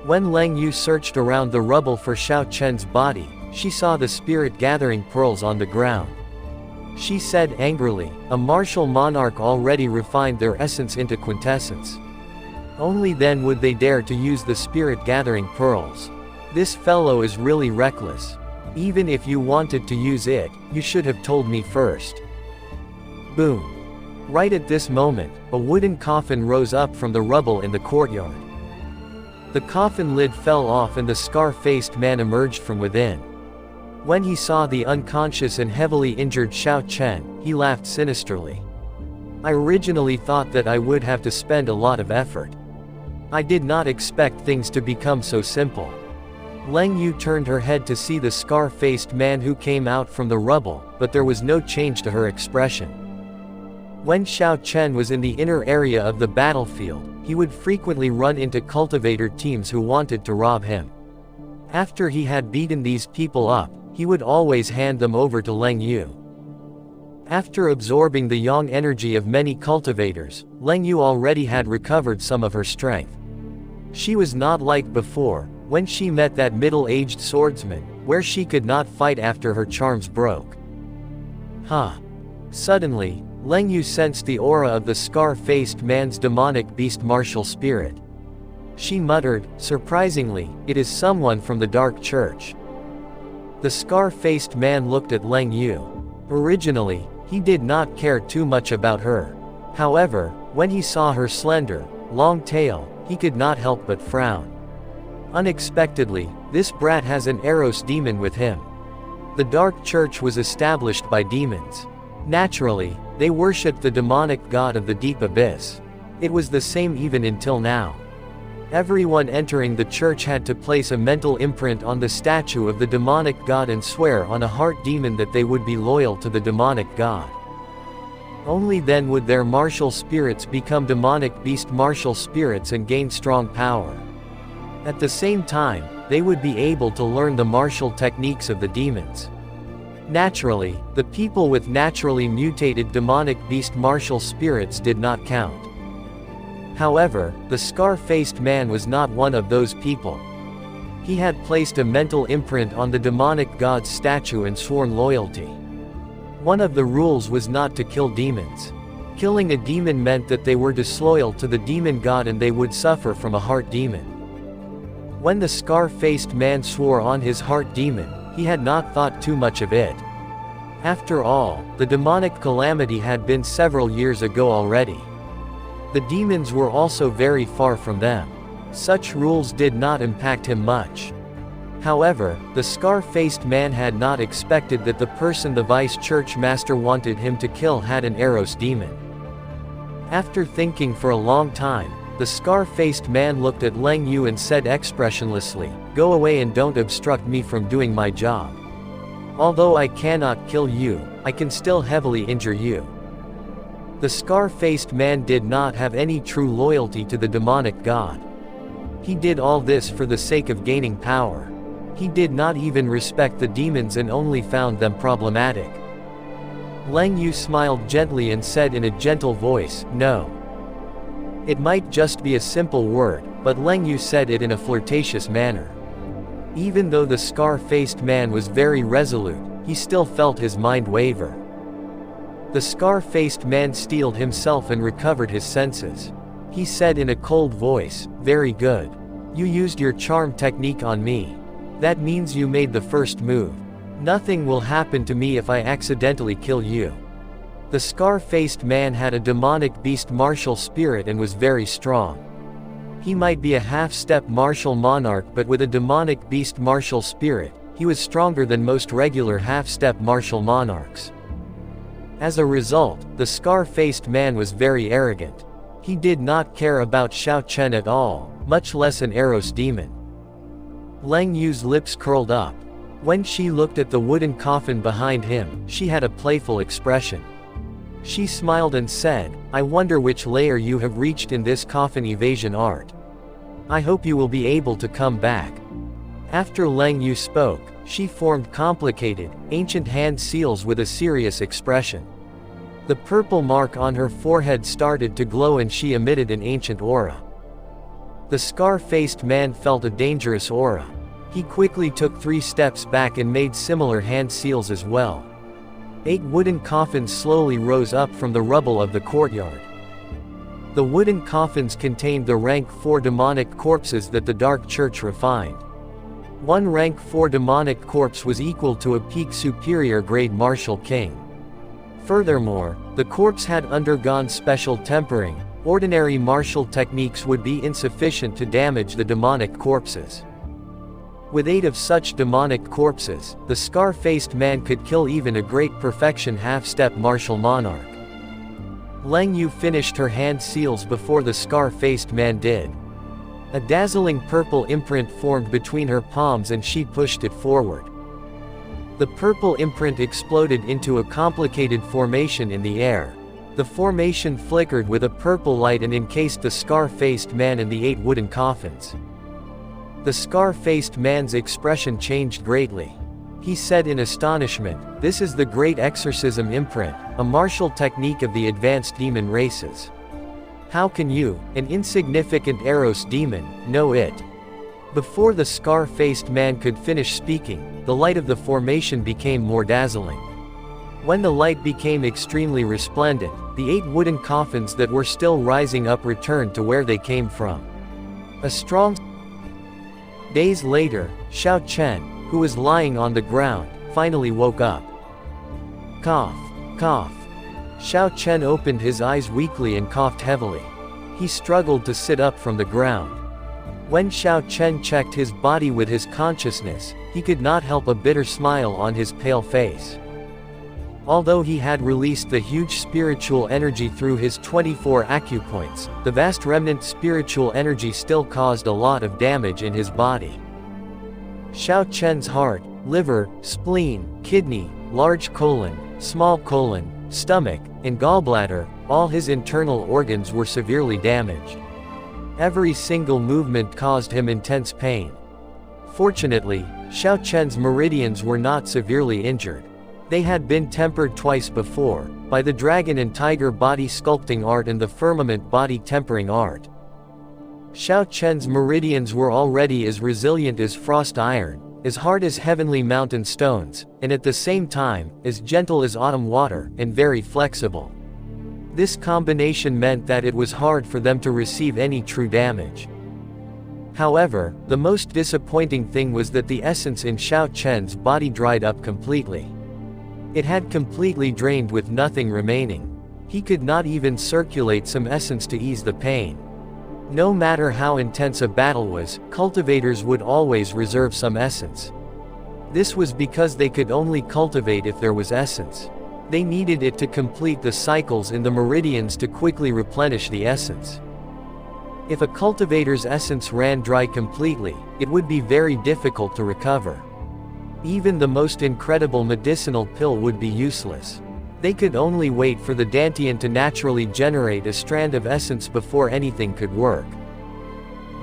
When Leng Yu searched around the rubble for Xiao Chen's body, she saw the spirit gathering pearls on the ground. She said angrily, a martial monarch already refined their essence into quintessence. Only then would they dare to use the spirit gathering pearls. This fellow is really reckless. Even if you wanted to use it, you should have told me first. Boom. Right at this moment, a wooden coffin rose up from the rubble in the courtyard. The coffin lid fell off and the scar-faced man emerged from within. When he saw the unconscious and heavily injured Xiao Chen, he laughed sinisterly. I originally thought that I would have to spend a lot of effort. I did not expect things to become so simple. Leng Yu turned her head to see the scar-faced man who came out from the rubble, but there was no change to her expression. When Xiao Chen was in the inner area of the battlefield, he would frequently run into cultivator teams who wanted to rob him. After he had beaten these people up, he would always hand them over to Leng Yu. After absorbing the yang energy of many cultivators, Leng Yu already had recovered some of her strength. She was not like before, when she met that middle-aged swordsman, where she could not fight after her charms broke. Suddenly, Leng Yu sensed the aura of the scar-faced man's demonic beast martial spirit. She muttered, surprisingly, it is someone from the Dark Church. The scar-faced man looked at Leng Yu. Originally, he did not care too much about her. However, when he saw her slender, long tail, he could not help but frown. Unexpectedly, this brat has an Eros demon with him. The Dark Church was established by demons. Naturally, they worshipped the demonic god of the deep abyss. It was the same even until now. Everyone entering the church had to place a mental imprint on the statue of the demonic god and swear on a heart demon that they would be loyal to the demonic god. Only then would their martial spirits become demonic beast martial spirits and gain strong power. At the same time, they would be able to learn the martial techniques of the demons. Naturally, the people with naturally mutated demonic beast martial spirits did not count. However, the scar-faced man was not one of those people. He had placed a mental imprint on the demonic god's statue and sworn loyalty. One of the rules was not to kill demons. Killing a demon meant that they were disloyal to the demon god and they would suffer from a heart demon. When the scar-faced man swore on his heart demon, he had not thought too much of it. After all, the demonic calamity had been several years ago already. The demons were also very far from them. Such rules did not impact him much. However, the scar-faced man had not expected that the person the vice church master wanted him to kill had an Eros demon. After thinking for a long time, the scar-faced man looked at Leng Yu and said expressionlessly, "Go away and don't obstruct me from doing my job. Although I cannot kill you, I can still heavily injure you." The scar-faced man did not have any true loyalty to the demonic god. He did all this for the sake of gaining power. He did not even respect the demons and only found them problematic. Leng Yu smiled gently and said in a gentle voice, "No." It might just be a simple word, but Leng Yu said it in a flirtatious manner. Even though the scar-faced man was very resolute, he still felt his mind waver. The scar-faced man steeled himself and recovered his senses. He said in a cold voice, "Very good. You used your charm technique on me. That means you made the first move. Nothing will happen to me if I accidentally kill you." The scar-faced man had a demonic beast martial spirit and was very strong. He might be a half-step martial monarch, but with a demonic beast martial spirit, he was stronger than most regular half-step martial monarchs. As a result, the scar-faced man was very arrogant. He did not care about Xiao Chen at all, much less an Eros demon. Leng Yu's lips curled up. When she looked at the wooden coffin behind him, she had a playful expression. She smiled and said, "I wonder which layer you have reached in this coffin evasion art. I hope you will be able to come back." After Leng Yu spoke, she formed complicated, ancient hand seals with a serious expression. The purple mark on her forehead started to glow and she emitted an ancient aura. The scar-faced man felt a dangerous aura. He quickly took 3 steps back and made similar hand seals as well. 8 wooden coffins slowly rose up from the rubble of the courtyard. The wooden coffins contained the rank 4 demonic corpses that the Dark Church refined. One rank 4 demonic corpse was equal to a peak superior grade martial king. Furthermore, the corpse had undergone special tempering. Ordinary martial techniques would be insufficient to damage the demonic corpses. With 8 of such demonic corpses, the scar-faced man could kill even a great perfection half-step martial monarch. Leng Yu finished her hand seals before the scar-faced man did. A dazzling purple imprint formed between her palms and she pushed it forward. The purple imprint exploded into a complicated formation in the air. The formation flickered with a purple light and encased the scar-faced man and the 8 wooden coffins. The scar-faced man's expression changed greatly. He said in astonishment, "This is the Great Exorcism Imprint, a martial technique of the advanced demon races. How can you, an insignificant Eros demon, know it?" Before the scar-faced man could finish speaking, the light of the formation became more dazzling. When the light became extremely resplendent, the 8 wooden coffins that were still rising up returned to where they came from. Days later, Xiao Chen, who was lying on the ground, finally woke up. Cough, cough. Xiao Chen opened his eyes weakly and coughed heavily. He struggled to sit up from the ground. When Xiao Chen checked his body with his consciousness, he could not help a bitter smile on his pale face. Although he had released the huge spiritual energy through his 24 acupoints, the vast remnant spiritual energy still caused a lot of damage in his body. Xiao Chen's heart, liver, spleen, kidney, large colon, small colon, stomach, and gallbladder, all his internal organs were severely damaged. Every single movement caused him intense pain. Fortunately, Xiao Chen's meridians were not severely injured. They had been tempered twice before, by the dragon and tiger body sculpting art and the firmament body tempering art. Xiao Chen's meridians were already as resilient as frost iron, as hard as heavenly mountain stones, and at the same time, as gentle as autumn water, and very flexible. This combination meant that it was hard for them to receive any true damage. However, the most disappointing thing was that the essence in Xiao Chen's body dried up completely. It had completely drained with nothing remaining. He could not even circulate some essence to ease the pain. No matter how intense a battle was, cultivators would always reserve some essence. This was because they could only cultivate if there was essence. They needed it to complete the cycles in the meridians to quickly replenish the essence. If a cultivator's essence ran dry completely, it would be very difficult to recover. Even the most incredible medicinal pill would be useless. They could only wait for the Dantian to naturally generate a strand of essence before anything could work.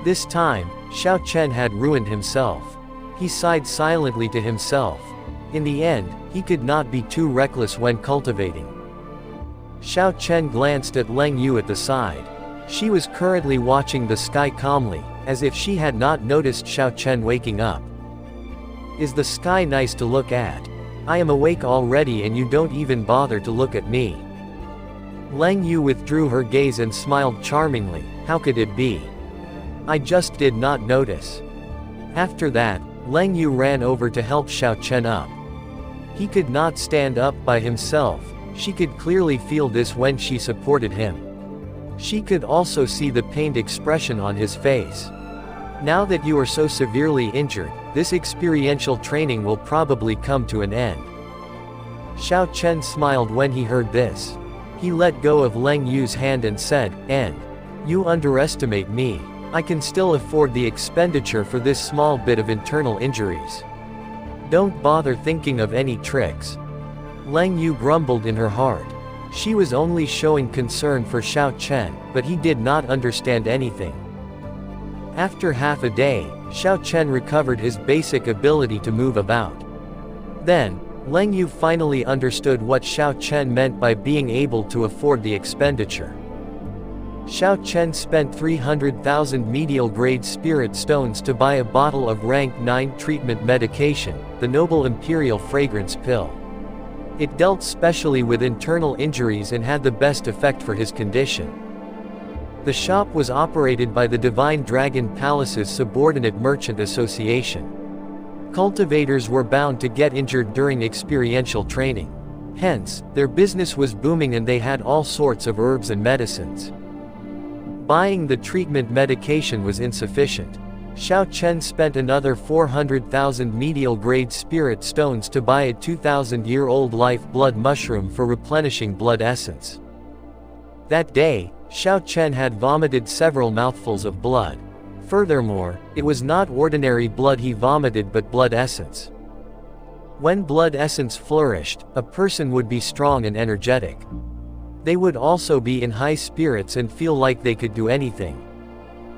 This time, Xiao Chen had ruined himself. He sighed silently to himself. In the end, he could not be too reckless when cultivating. Xiao Chen glanced at Leng Yu at the side. She was currently watching the sky calmly, as if she had not noticed Xiao Chen waking up. "Is the sky nice to look at? I am awake already and you don't even bother to look at me." Leng Yu withdrew her gaze and smiled charmingly. How could it be? I just did not notice. After that, Leng Yu ran over to help Xiao Chen up. He could not stand up by himself. She could clearly feel this when she supported him. She could also see the pained expression on his face. "Now that you are so severely injured, this experiential training will probably come to an end." Xiao Chen smiled when he heard this. He let go of Leng Yu's hand and said, "And you underestimate me. I can still afford the expenditure for this small bit of internal injuries. Don't bother thinking of any tricks." Leng Yu grumbled in her heart. She was only showing concern for Xiao Chen, but he did not understand anything. After half a day, Xiao Chen recovered his basic ability to move about. Then, Leng Yu finally understood what Xiao Chen meant by being able to afford the expenditure. Xiao Chen spent 300,000 medial-grade spirit stones to buy a bottle of rank 9 treatment medication, the Noble Imperial Fragrance Pill. It dealt specially with internal injuries and had the best effect for his condition. The shop was operated by the Divine Dragon Palace's subordinate merchant association. Cultivators were bound to get injured during experiential training. Hence, their business was booming and they had all sorts of herbs and medicines. Buying the treatment medication was insufficient. Xiao Chen spent another 400,000 medial-grade spirit stones to buy a 2,000-year-old life blood mushroom for replenishing blood essence. That day, Xiao Chen had vomited several mouthfuls of blood. Furthermore, it was not ordinary blood he vomited but blood essence. When blood essence flourished, a person would be strong and energetic. They would also be in high spirits and feel like they could do anything.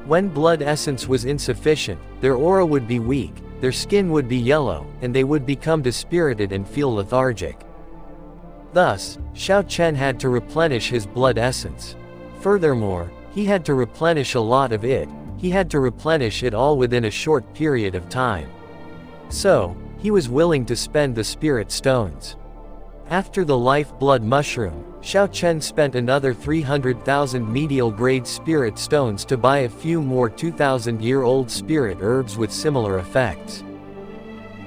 When blood essence was insufficient, their aura would be weak, their skin would be yellow, and they would become dispirited and feel lethargic. Thus, Xiao Chen had to replenish his blood essence. Furthermore, he had to replenish a lot of it. He had to replenish it all within a short period of time. So, he was willing to spend the spirit stones. After the life blood mushroom, Xiao Chen spent another 300,000 medial-grade spirit stones to buy a few more 2,000-year-old spirit herbs with similar effects.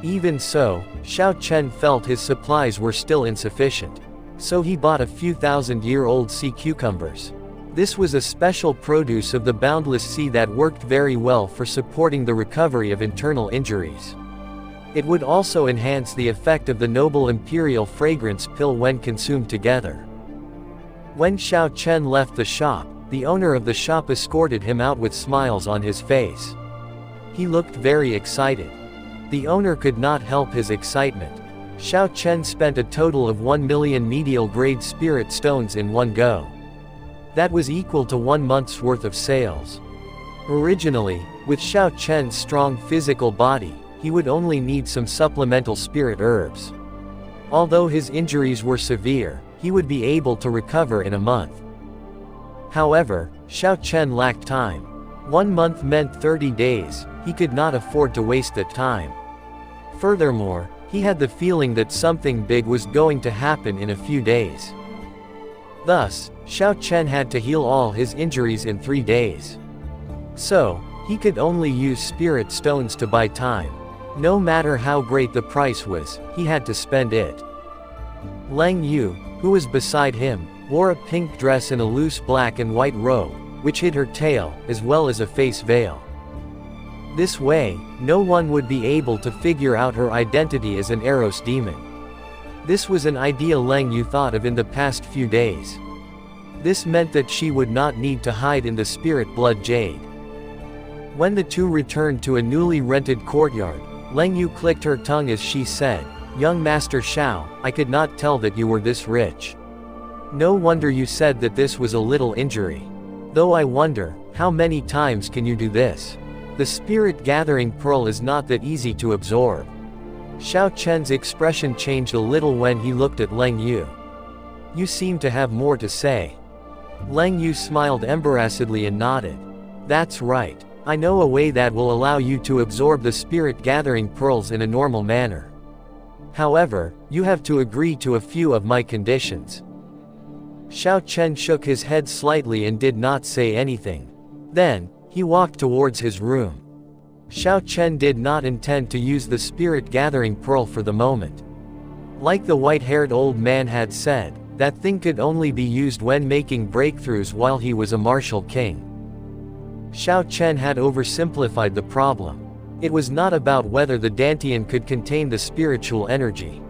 Even so, Xiao Chen felt his supplies were still insufficient. So he bought a few thousand-year-old sea cucumbers. This was a special produce of the boundless sea that worked very well for supporting the recovery of internal injuries. It would also enhance the effect of the noble imperial fragrance pill when consumed together. When Xiao Chen left the shop, the owner of the shop escorted him out with smiles on his face. He looked very excited. The owner could not help his excitement. Xiao Chen spent a total of 1 million medial-grade spirit stones in one go. That was equal to 1 month's worth of sales. Originally, with Xiao Chen's strong physical body, he would only need some supplemental spirit herbs. Although his injuries were severe, he would be able to recover in a month. However, Xiao Chen lacked time. 1 month meant 30 days, he could not afford to waste that time. Furthermore, he had the feeling that something big was going to happen in a few days. Thus, Xiao Chen had to heal all his injuries in 3 days. So, he could only use spirit stones to buy time. No matter how great the price was, he had to spend it. Lang Yu, who was beside him, wore a pink dress and a loose black and white robe, which hid her tail, as well as a face veil. This way, no one would be able to figure out her identity as an Eros demon. This was an idea Lang Yu thought of in the past few days. This meant that she would not need to hide in the spirit blood jade. When the two returned to a newly rented courtyard, Lang Yu clicked her tongue as she said, "Young Master Xiao, I could not tell that you were this rich. No wonder you said that this was a little injury. Though I wonder, how many times can you do this? The spirit gathering pearl is not that easy to absorb." Xiao Chen's expression changed a little when he looked at Lang Yu. "You seem to have more to say." Lang Yu smiled embarrassedly and nodded. "That's right. I know a way that will allow you to absorb the spirit gathering pearls in a normal manner. However, you have to agree to a few of my conditions." Xiao Chen shook his head slightly and did not say anything. Then, he walked towards his room. Xiao Chen did not intend to use the spirit gathering pearl for the moment. Like the white-haired old man had said, that thing could only be used when making breakthroughs while he was a martial king. Xiao Chen had oversimplified the problem. It was not about whether the Dantian could contain the spiritual energy.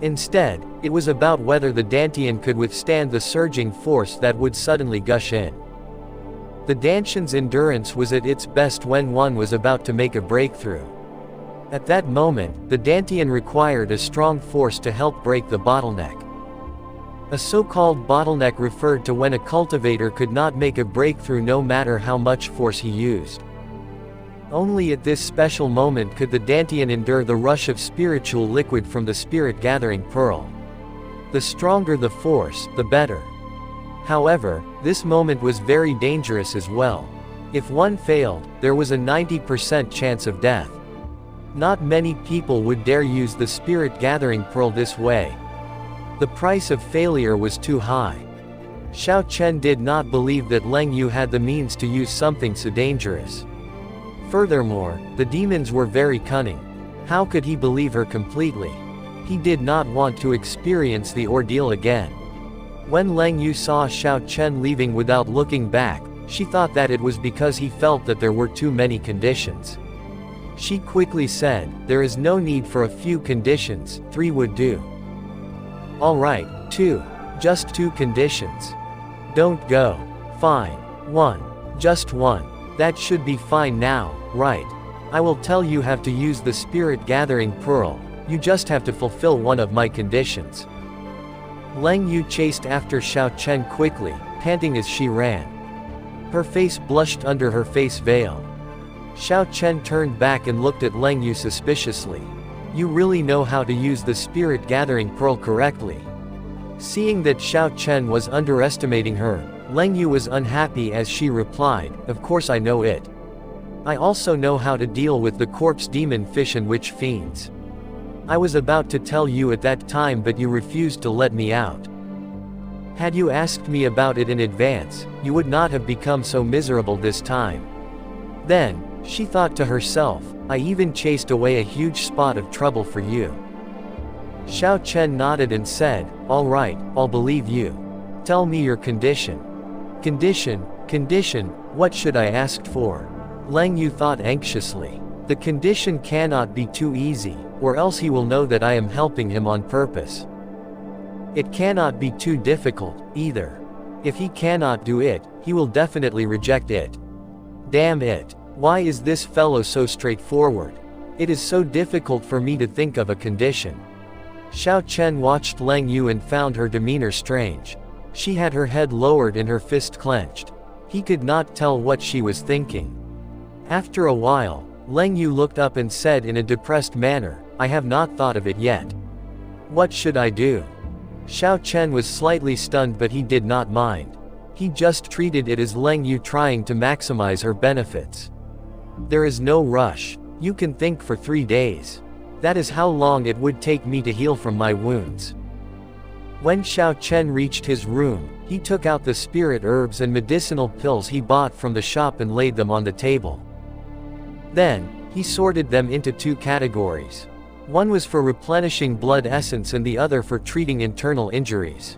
Instead, it was about whether the Dantian could withstand the surging force that would suddenly gush in. The Dantian's endurance was at its best when one was about to make a breakthrough. At that moment, the Dantian required a strong force to help break the bottleneck. A so-called bottleneck referred to when a cultivator could not make a breakthrough no matter how much force he used. Only at this special moment could the Dantian endure the rush of spiritual liquid from the spirit-gathering pearl. The stronger the force, the better. However, this moment was very dangerous as well. If one failed, there was a 90% chance of death. Not many people would dare use the spirit-gathering pearl this way. The price of failure was too high. Xiao Chen did not believe that Lang Yu had the means to use something so dangerous. Furthermore, the demons were very cunning. How could he believe her completely? He did not want to experience the ordeal again. When Lang Yu saw Xiao Chen leaving without looking back, she thought that it was because he felt that there were too many conditions. She quickly said, "There is no need for a few conditions, 3 would do." "Alright, 2. Just 2 conditions." "Don't go." "Fine. 1. Just 1. That should be fine now, right? I will tell you how to use the spirit gathering pearl, you just have to fulfill one of my conditions." Lang Yu chased after Xiao Chen quickly, panting as she ran. Her face blushed under her face veil. Xiao Chen turned back and looked at Lang Yu suspiciously. "You really know how to use the spirit gathering pearl correctly." Seeing that Xiao Chen was underestimating her, Lang Yu was unhappy as she replied, "Of course I know it. I also know how to deal with the corpse demon fish and witch fiends. I was about to tell you at that time but you refused to let me out. Had you asked me about it in advance, you would not have become so miserable this time." Then, she thought to herself, "I even chased away a huge spot of trouble for you." Xiao Chen nodded and said, "All right, I'll believe you. Tell me your condition." Condition, what should I ask for?" Lang Yu thought anxiously. The condition cannot be too easy, or else he will know that I am helping him on purpose. It cannot be too difficult, either. If he cannot do it, he will definitely reject it. Damn it. Why is this fellow so straightforward? It is so difficult for me to think of a condition. Xiao Chen watched Leng Yu and found her demeanor strange. She had her head lowered and her fist clenched. He could not tell what she was thinking. After a while, Leng Yu looked up and said in a depressed manner, "I have not thought of it yet. What should I do?" Xiao Chen was slightly stunned, but he did not mind. He just treated it as Leng Yu trying to maximize her benefits. There is no rush. You can think for 3 days. That is how long it would take me to heal from my wounds. When Xiao Chen reached his room, he took out the spirit herbs and medicinal pills he bought from the shop and laid them on the table. Then, he sorted them into 2 categories. One was for replenishing blood essence and the other for treating internal injuries.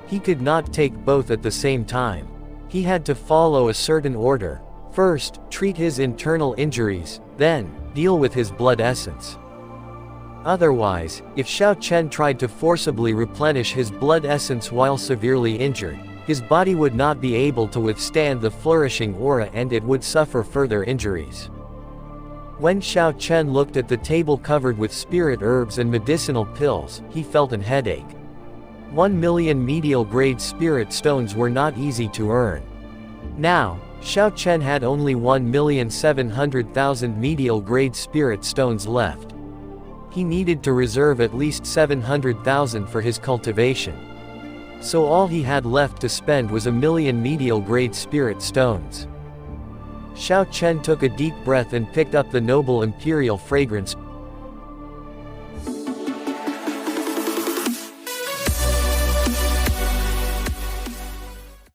He could not take both at the same time. He had to follow a certain order. First, treat his internal injuries, then, deal with his blood essence. Otherwise, if Xiao Chen tried to forcibly replenish his blood essence while severely injured, his body would not be able to withstand the flourishing aura and it would suffer further injuries. When Xiao Chen looked at the table covered with spirit herbs and medicinal pills, he felt an headache. 1 million medial grade spirit stones were not easy to earn. Now, Xiao Chen had only 1,700,000 medial grade spirit stones left. He needed to reserve at least 700,000 for his cultivation. So all he had left to spend was 1 million medial grade spirit stones. Xiao Chen took a deep breath and picked up the noble imperial fragrance,